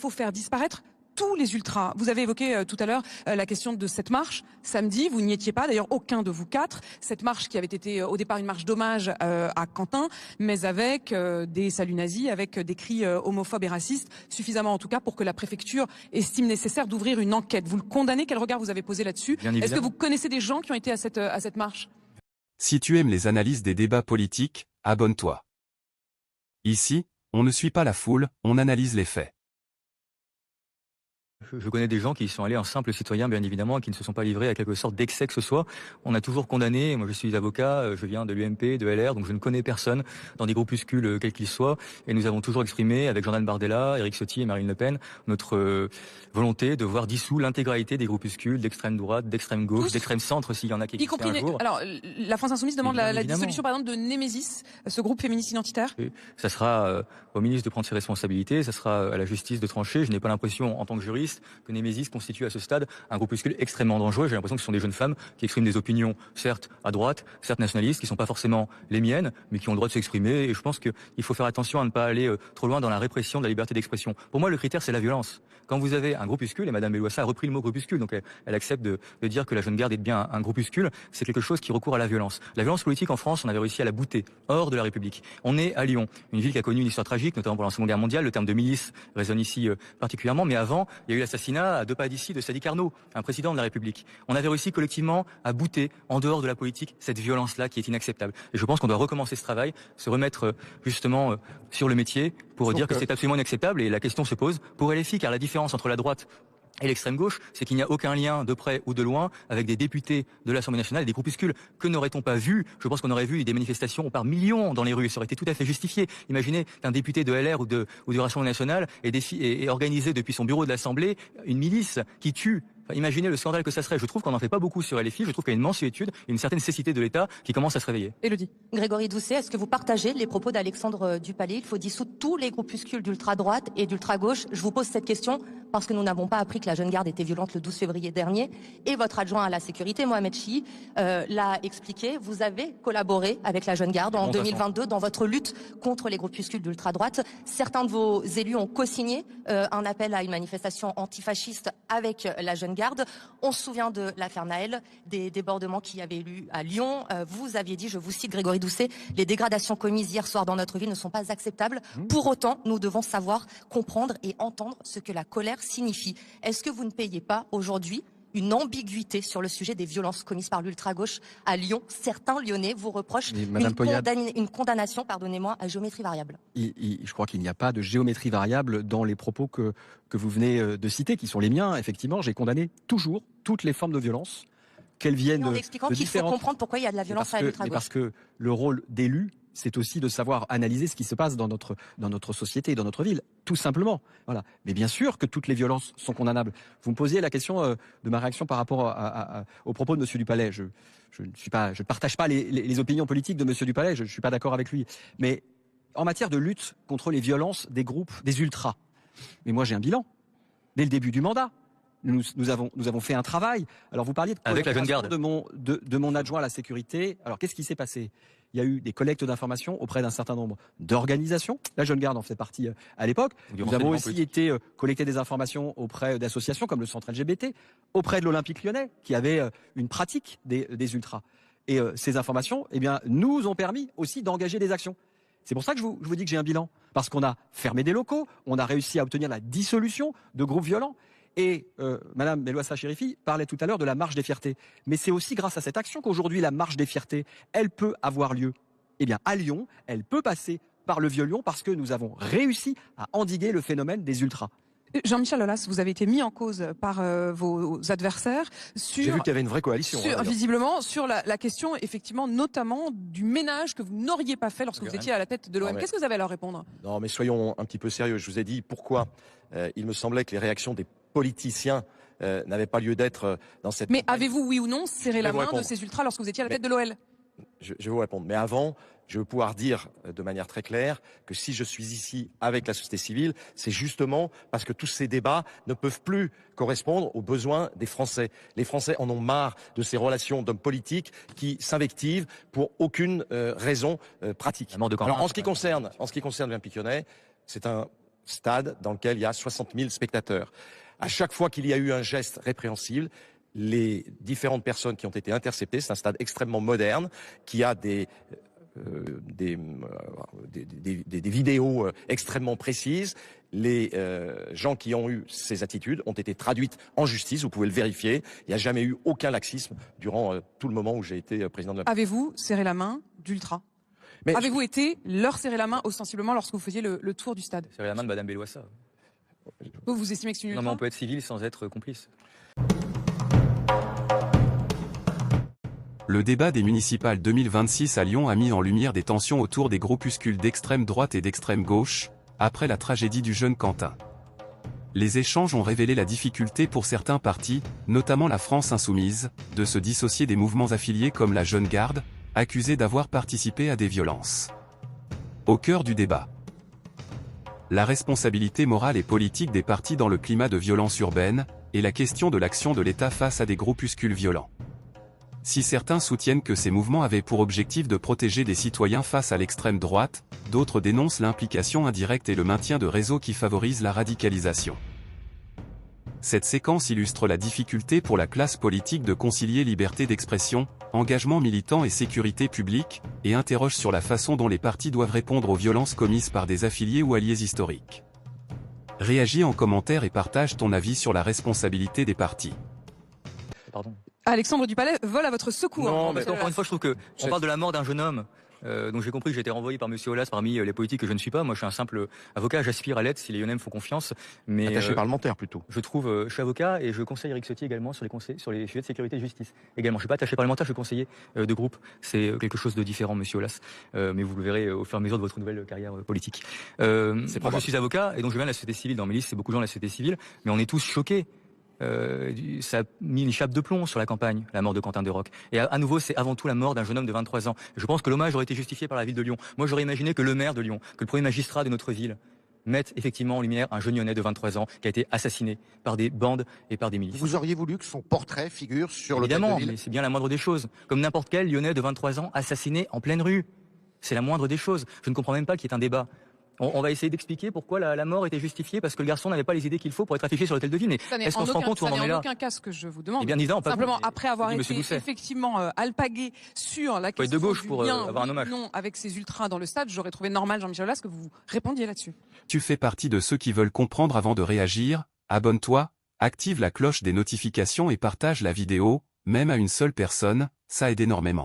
faut faire disparaître tous les ultras. Vous avez évoqué tout à l'heure la question de cette marche samedi, vous n'y étiez pas, d'ailleurs aucun de vous quatre. Cette marche qui avait été au départ une marche d'hommage à Quentin, mais avec des saluts nazis, avec des cris homophobes et racistes, suffisamment en tout cas pour que la préfecture estime nécessaire d'ouvrir une enquête. Vous le condamnez? Quel regard vous avez posé là-dessus? Est-ce que vous connaissez des gens qui ont été à cette marche? Si tu aimes les analyses des débats politiques, abonne-toi. Ici, on ne suit pas la foule, on analyse les faits. Je connais des gens qui sont allés en simples citoyens, bien évidemment, et qui ne se sont pas livrés à quelque sorte d'excès que ce soit. On a toujours condamné, moi je suis avocat, je viens de l'UMP, de LR, donc je ne connais personne dans des groupuscules quels qu'ils soient. Et nous avons toujours exprimé, avec Jordan Bardella, Éric Ciotti et Marine Le Pen, notre volonté de voir dissous l'intégralité des groupuscules d'extrême droite, d'extrême gauche, d'extrême centre, s'il y en a qui existent un jour. Alors, la France Insoumise demande la dissolution, par exemple, de Némésis, ce groupe féministe identitaire. Ça sera au ministre de prendre ses responsabilités, ça sera à la justice de trancher. Je n'ai pas l'impression, en tant que juriste, que Némésis constitue à ce stade un groupuscule extrêmement dangereux. J'ai l'impression que ce sont des jeunes femmes qui expriment des opinions, certes à droite, certes nationalistes, qui ne sont pas forcément les miennes, mais qui ont le droit de s'exprimer. Et je pense qu'il faut faire attention à ne pas aller trop loin dans la répression de la liberté d'expression. Pour moi, le critère, c'est la violence. Quand vous avez un groupuscule, et Madame Belloissa a repris le mot groupuscule, donc elle accepte de dire que la Jeune Garde est bien un groupuscule, c'est quelque chose qui recourt à la violence. La violence politique en France, on avait réussi à la bouter hors de la République. On est à Lyon, une ville qui a connu une histoire tragique, notamment pour la Seconde Guerre mondiale. Le terme de milice résonne ici particulièrement, mais avant, il y a eu l'assassinat à 2 pas d'ici de Sadi Carnot, un président de la République. On avait réussi collectivement à bouter, en dehors de la politique, cette violence-là qui est inacceptable. Et je pense qu'on doit recommencer ce travail, se remettre justement sur le métier pour dire que c'est absolument inacceptable. Et la question se pose pour LFI, car la différence entre la droite et l'extrême gauche, c'est qu'il n'y a aucun lien de près ou de loin avec des députés de l'Assemblée nationale et des groupuscules. Que n'aurait-on pas vu? Je pense qu'on aurait vu des manifestations par millions dans les rues, ça aurait été tout à fait justifié. Imaginez qu'un député de LR ou du Rassemblement national ait organisé depuis son bureau de l'Assemblée une milice qui tue. Enfin, imaginez le scandale que ça serait. Je trouve qu'on n'en fait pas beaucoup sur LFI. Je trouve qu'il y a une mansuétude, une certaine cécité de l'État qui commence à se réveiller. Élodie. Grégory Doucet, est-ce que vous partagez les propos d'Alexandre Dupalais? Il faut dissoudre tous les groupuscules d'ultra-droite et d'ultra-gauche. Je vous pose cette question parce que nous n'avons pas appris que la Jeune Garde était violente le 12 février dernier. Et votre adjoint à la sécurité, Mohamed Chi, l'a expliqué. Vous avez collaboré avec la Jeune Garde en 2022 dans votre lutte contre les groupuscules d'ultra-droite. Certains de vos élus ont co-signé un appel à une manifestation antifasciste avec la Jeune Garde. On se souvient de l'affaire Naël, des débordements qui avaient eu à Lyon. Vous aviez dit, je vous cite Grégory Doucet, les dégradations commises hier soir dans notre ville ne sont pas acceptables. Pour autant, nous devons savoir, comprendre et entendre ce que la colère signifie. Est-ce que vous ne payez pas aujourd'hui une ambiguïté sur le sujet des violences commises par l'ultra-gauche à Lyon? Certains Lyonnais vous reprochent une condamnation, pardonnez-moi, à géométrie variable. Je crois qu'il n'y a pas de géométrie variable dans les propos que vous venez de citer, qui sont les miens. Effectivement, j'ai condamné toujours toutes les formes de violence, qu'elles viennent en expliquant qu'il faut comprendre pourquoi il y a de la violence à l'ultra-gauche. Parce que le rôle d'élu, c'est aussi de savoir analyser ce qui se passe dans notre société, dans notre ville, tout simplement. Voilà. Mais bien sûr que toutes les violences sont condamnables. Vous me posiez la question de ma réaction par rapport aux propos de M. Dupalais. Je ne partage pas les opinions politiques de M. Dupalais, je ne suis pas d'accord avec lui. Mais en matière de lutte contre les violences des groupes, des ultras, mais moi j'ai un bilan. Dès le début du mandat, nous avons fait un travail. Alors vous parliez de avec la Jeune Garde de mon adjoint à la sécurité. Alors qu'est-ce qui s'est passé? Il y a eu des collectes d'informations auprès d'un certain nombre d'organisations. La Jeune Garde en fait partie à l'époque. Nous avons aussi été collecter des informations auprès d'associations comme le Centre LGBT, auprès de l'Olympique Lyonnais, qui avait une pratique des ultras. Et ces informations, eh bien, nous ont permis aussi d'engager des actions. C'est pour ça que je vous dis que j'ai un bilan. Parce qu'on a fermé des locaux, on a réussi à obtenir la dissolution de groupes violents. Et Madame Belloissa Chérifi parlait tout à l'heure de la marche des fiertés. Mais c'est aussi grâce à cette action qu'aujourd'hui la marche des fiertés, elle peut avoir lieu. Eh bien, à Lyon, elle peut passer par le Vieux-Lyon parce que nous avons réussi à endiguer le phénomène des ultras. Jean-Michel Aulas, vous avez été mis en cause par vos adversaires sur... J'ai vu qu'il y avait une vraie coalition. Visiblement, sur la question, effectivement, notamment du ménage que vous n'auriez pas fait lorsque vous étiez à la tête de l'OM. Qu'est-ce que vous avez à leur répondre? Non, mais soyons un petit peu sérieux. Je vous ai dit pourquoi il me semblait que les réactions des politiciens n'avaient pas lieu d'être dans cette... Mais avez-vous, oui ou non, serré la main de ces ultras lorsque vous étiez à la tête de l'OL? Je vais vous répondre. Mais avant, je veux pouvoir dire de manière très claire que si je suis ici avec la société civile, c'est justement parce que tous ces débats ne peuvent plus correspondre aux besoins des Français. Les Français en ont marre de ces relations d'hommes politiques qui s'invectivent pour aucune raison pratique. Alors en ce qui concerne Vien Piquionnet, c'est un stade dans lequel il y a 60 000 spectateurs. À chaque fois qu'il y a eu un geste répréhensible, les différentes personnes qui ont été interceptées, c'est un stade extrêmement moderne, qui a des vidéos extrêmement précises. Les gens qui ont eu ces attitudes ont été traduites en justice, vous pouvez le vérifier. Il n'y a jamais eu aucun laxisme durant tout le moment où j'ai été président de la... Avez-vous serré la main d'Ultra? Avez-vous été leur serrer la main ostensiblement lorsque vous faisiez le tour du stade? Serrer la main de Madame Belloissa. Vous estimez que c'est une Non, ultra? mais on peut être civil sans être complice. Le débat des municipales 2026 à Lyon a mis en lumière des tensions autour des groupuscules d'extrême droite et d'extrême gauche, après la tragédie du jeune Quentin. Les échanges ont révélé la difficulté pour certains partis, notamment la France Insoumise, de se dissocier des mouvements affiliés comme la Jeune Garde, accusés d'avoir participé à des violences. Au cœur du débat, la responsabilité morale et politique des partis dans le climat de violence urbaine, et la question de l'action de l'État face à des groupuscules violents. Si certains soutiennent que ces mouvements avaient pour objectif de protéger des citoyens face à l'extrême droite, d'autres dénoncent l'implication indirecte et le maintien de réseaux qui favorisent la radicalisation. Cette séquence illustre la difficulté pour la classe politique de concilier liberté d'expression, engagement militant et sécurité publique, et interroge sur la façon dont les partis doivent répondre aux violences commises par des affiliés ou alliés historiques. Réagis en commentaire et partage ton avis sur la responsabilité des partis. Pardon. Alexandre Dupalais vole à votre secours. Non, mais encore une fois, je trouve que on parle de la mort d'un jeune homme. Donc j'ai compris que j'ai été renvoyé par Monsieur Aulas parmi les politiques que je ne suis pas. Moi, je suis un simple avocat. J'aspire à l'être si les Lyonnais me font confiance. Mais attaché parlementaire plutôt. Je trouve, je suis avocat et je conseille Éric Ciotti également sur les sujets de sécurité et de justice. Également, je suis pas attaché parlementaire, je suis conseiller de groupe. C'est quelque chose de différent, Monsieur Aulas. Mais vous le verrez au fur et à mesure de votre nouvelle carrière politique. Moi, je suis avocat et donc je viens de la société civile. Dans mes listes, c'est beaucoup de gens de la société civile, mais on est tous choqués. Ça a mis une chape de plomb sur la campagne, la mort de Quentin Deroc. Et à nouveau, c'est avant tout la mort d'un jeune homme de 23 ans. Je pense que l'hommage aurait été justifié par la ville de Lyon. Moi, j'aurais imaginé que le maire de Lyon, que le premier magistrat de notre ville, mette effectivement en lumière un jeune Lyonnais de 23 ans qui a été assassiné par des bandes et par des milices. Vous auriez voulu que son portrait figure sur le Évidemment, mais c'est bien la moindre des choses. Comme n'importe quel Lyonnais de 23 ans assassiné en pleine rue. C'est la moindre des choses. Je ne comprends même pas qu'il y ait un débat. On va essayer d'expliquer pourquoi la mort était justifiée parce que le garçon n'avait pas les idées qu'il faut pour être affiché sur l'hôtel de ville. Mais est-ce qu'on se rend compte où on en est là? En aucun cas ce que je vous demande. Eh bien, évidemment, simplement, pas après avoir été effectivement alpagué sur la question de gauche du pour lien avoir un hommage. Non avec ces ultras dans le stade, j'aurais trouvé normal, Jean-Michel Aulas, que vous répondiez là-dessus. Tu fais partie de ceux qui veulent comprendre avant de réagir. Abonne-toi, active la cloche des notifications et partage la vidéo, même à une seule personne, ça aide énormément.